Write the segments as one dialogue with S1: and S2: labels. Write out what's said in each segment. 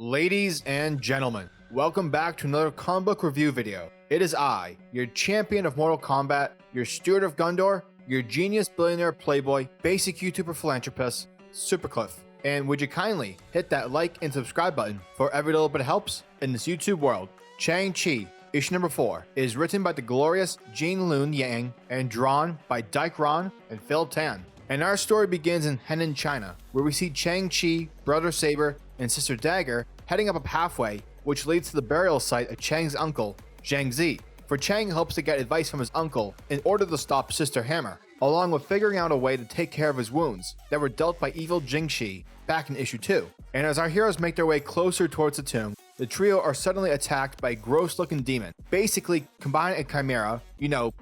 S1: Ladies and gentlemen, welcome back to another comic book review video. It is I, your champion of Mortal Kombat, your steward of Gundor, your genius billionaire playboy, basic YouTuber philanthropist, SuperCliff. And would you kindly hit that like and subscribe button for every little bit helps in this YouTube world. Shang-Chi, issue number 4, is written by the glorious geneluenyang and drawn by Dyke Ron and Phil Tan. And our story begins in Henan, China, where we see Shang-Chi, Brother Saber, and Sister Dagger heading up a pathway which leads to the burial site of Chang's uncle, Zhang Zi. For Chang hopes to get advice from his uncle in order to stop Sister Hammer, along with figuring out a way to take care of his wounds that were dealt by evil Jingxi back in issue 2. And as our heroes make their way closer towards the tomb, the trio are suddenly attacked by a gross-looking demon. Basically, combine a chimera,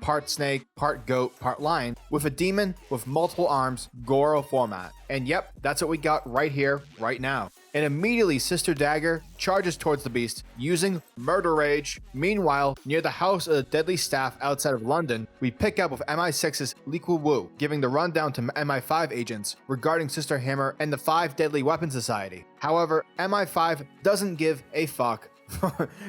S1: part snake, part goat, part lion, with a demon with multiple arms, Goro format. And yep, that's what we got right here, right now. And immediately Sister Dagger charges towards the beast using Murder Rage. Meanwhile, near the house of the deadly staff outside of London, we pick up with MI6's leikowu giving the rundown to MI5 agents regarding Sister Hammer and the 5 Deadly Weapon Society. However, MI5 doesn't give a fuck,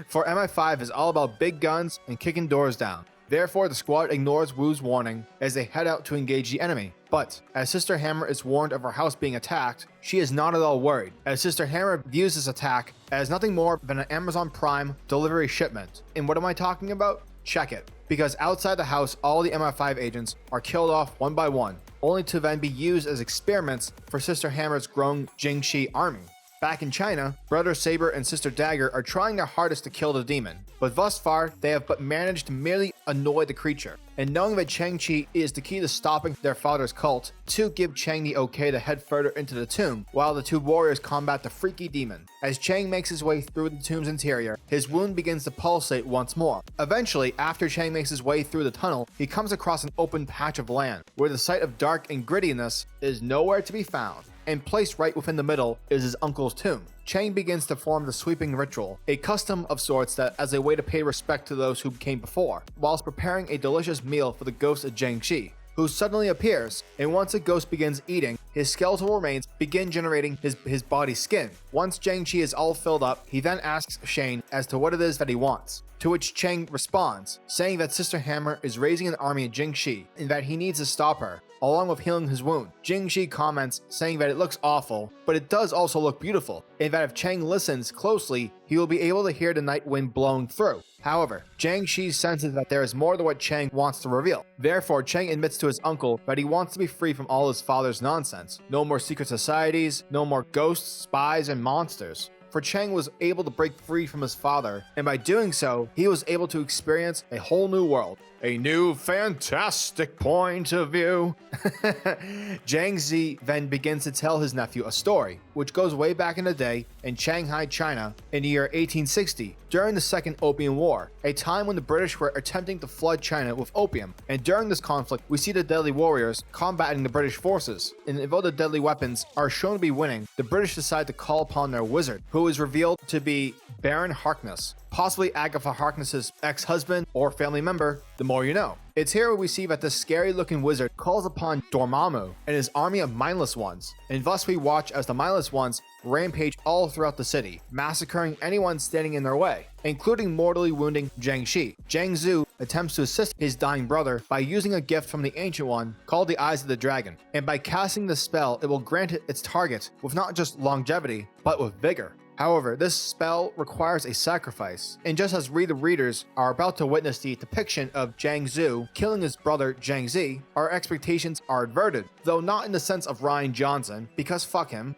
S1: for MI5 is all about big guns and kicking doors down. Therefore, the squad ignores Wu's warning as they head out to engage the enemy. But as Sister Hammer is warned of her house being attacked, she is not at all worried, as Sister Hammer views this attack as nothing more than an Amazon Prime delivery shipment. And what am I talking about? Check it. Because outside the house, all the MI5 agents are killed off one by one, only to then be used as experiments for Sister Hammer's growing Jingxi army. Back in China, Brother Saber and Sister Dagger are trying their hardest to kill the demon, but thus far, they have but managed to merely annoy the creature. And knowing that Shang-Chi is the key to stopping their father's cult, to give Chang the okay to head further into the tomb, while the two warriors combat the freaky demon. As Chang makes his way through the tomb's interior, his wound begins to pulsate once more. Eventually, after Chang makes his way through the tunnel, he comes across an open patch of land, where the site of dark and grittiness is nowhere to be found. And placed right within the middle is his uncle's tomb. Chang begins to form the sweeping ritual, a custom of sorts that as a way to pay respect to those who came before, whilst preparing a delicious meal for the ghost of Shang-Chi, who suddenly appears, and once the ghost begins eating, his skeletal remains begin generating his body's skin. Once Shang-Chi is all filled up, he then asks Shane as to what it is that he wants, to which Chang responds, saying that Sister Hammer is raising an army of Jingxi, and that he needs to stop her, along with healing his wound. Jingxi comments saying that it looks awful, but it does also look beautiful, and that if Chang listens closely, he will be able to hear the night wind blowing through. However, Shang-Chi senses that there is more to what Chang wants to reveal. Therefore, Chang admits to his uncle that he wants to be free from all his father's nonsense. No more secret societies, no more ghosts, spies, and monsters. For Chang was able to break free from his father, and by doing so, he was able to experience a whole new world. A new fantastic point of view. Zhang Zi then begins to tell his nephew a story, which goes way back in the day in Shanghai, China, in the year 1860, during the Second Opium War, a time when the British were attempting to flood China with opium. And during this conflict, we see the deadly warriors combating the British forces. And although the deadly weapons are shown to be winning, the British decide to call upon their wizard, who is revealed to be Baron Harkness, possibly Agatha Harkness's ex-husband or family member, the more you know. It's here where we see that this scary-looking wizard calls upon Dormammu and his army of mindless ones, and thus we watch as the mindless ones rampage all throughout the city, massacring anyone standing in their way, including mortally wounding Jiangxi. Zhang Zhu attempts to assist his dying brother by using a gift from the Ancient One called the Eyes of the Dragon, and by casting the spell, it will grant it its target with not just longevity, but with vigor. However, this spell requires a sacrifice, and just as we the readers are about to witness the depiction of Zhang Zhu killing his brother Zhang Zi, our expectations are averted, though not in the sense of Rian Johnson, because fuck him,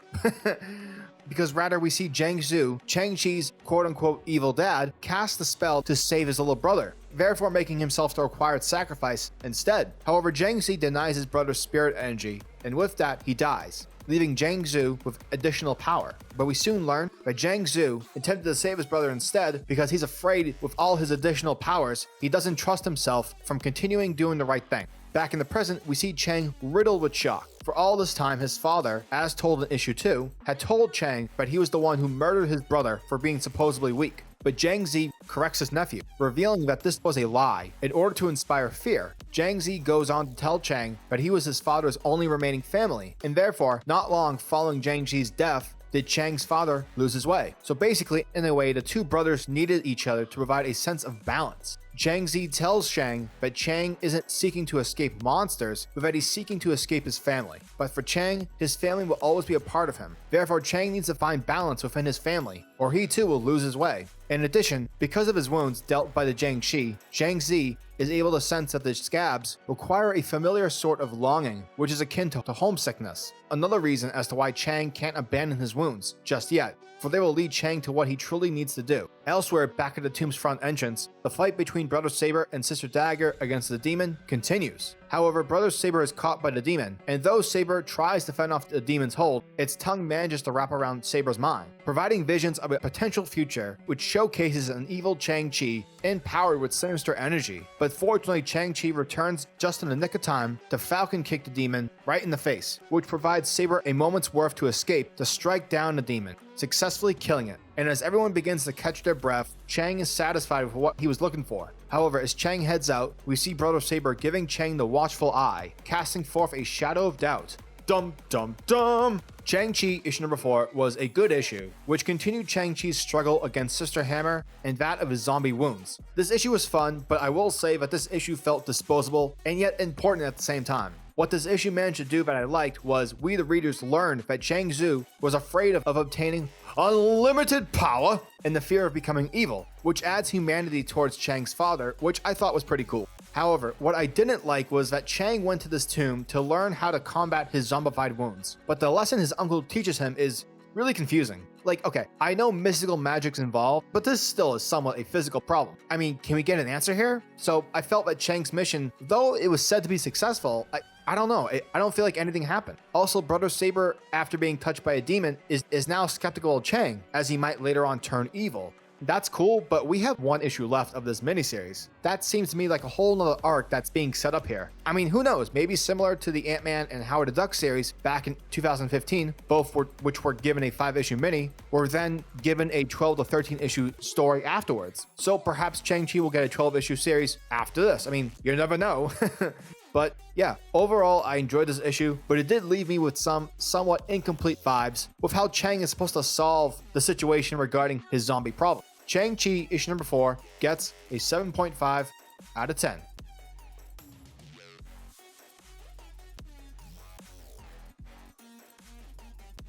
S1: because rather we see Zhang Zhu, Shang-Chi's quote-unquote evil dad, cast the spell to save his little brother, therefore making himself the required sacrifice instead. However, Zhang Zi denies his brother's spirit energy, and with that, he dies, leaving Zhang Zhu with additional power. But we soon learn that Zhang Zhu attempted to save his brother instead because he's afraid with all his additional powers, he doesn't trust himself from continuing doing the right thing. Back in the present, we see Chang riddled with shock. For all this time, his father, as told in issue 2, had told Chang that he was the one who murdered his brother for being supposedly weak. But Zhang Zi corrects his nephew, revealing that this was a lie. In order to inspire fear, Zhang Zi goes on to tell Chang that he was his father's only remaining family, and therefore, not long following Zhang Zi's death, did Chang's father lose his way. So basically, in a way, the two brothers needed each other to provide a sense of balance. Zhang Zi tells Chang that Chang isn't seeking to escape monsters, but that he's seeking to escape his family. But for Chang, his family will always be a part of him. Therefore, Chang needs to find balance within his family, or he too will lose his way. In addition, because of his wounds dealt by the Jiangshi, Zhang Zi is able to sense that the scabs require a familiar sort of longing, which is akin to homesickness. Another reason as to why Chang can't abandon his wounds just yet, for they will lead Chang to what he truly needs to do. Elsewhere, back at the tomb's front entrance, the fight between Brother Saber and Sister Dagger against the demon continues. However, Brother Saber is caught by the demon, and though Saber tries to fend off the demon's hold, its tongue manages to wrap around Saber's mind, providing visions of a potential future, which showcases an evil Shang-Chi empowered with sinister energy. But fortunately, Shang-Chi returns just in the nick of time to Falcon kick the demon right in the face, which provides Saber a moment's worth to escape to strike down the demon, successfully killing it. And as everyone begins to catch their breath, Chang is satisfied with what he was looking for. However, as Chang heads out, we see Brother Saber giving Chang the watchful eye, casting forth a shadow of doubt. Dum dum dum! Shang-Chi issue number 4 was a good issue, which continued Shang-Chi's struggle against Sister Hammer and that of his zombie wounds. This issue was fun, but I will say that this issue felt disposable and yet important at the same time. What this issue managed to do that I liked was we the readers learned that Zhang Zhu was afraid of obtaining unlimited power and the fear of becoming evil, which adds humanity towards Chang's father, which I thought was pretty cool. However, what I didn't like was that Chang went to this tomb to learn how to combat his zombified wounds, but the lesson his uncle teaches him is really confusing. Like, okay, I know mystical magic's involved, but this still is somewhat a physical problem. I mean, can we get an answer here? So I felt that Chang's mission, though it was said to be successful, I don't know. I don't feel like anything happened. Also, Brother Saber, after being touched by a demon, is now skeptical of Chang, as he might later on turn evil. That's cool, but we have one issue left of this miniseries. That seems to me like a whole nother arc that's being set up here. I mean, who knows? Maybe similar to the Ant-Man and Howard the Duck series back in 2015, which were given a 5-issue mini, were then given a 12 to 13 issue story afterwards. So perhaps Shang-Chi will get a 12-issue series after this. I mean, you never know. But yeah, overall, I enjoyed this issue, but it did leave me with some somewhat incomplete vibes with how Chang is supposed to solve the situation regarding his zombie problem. Shang-Chi issue number 4 gets a 7.5 out of 10.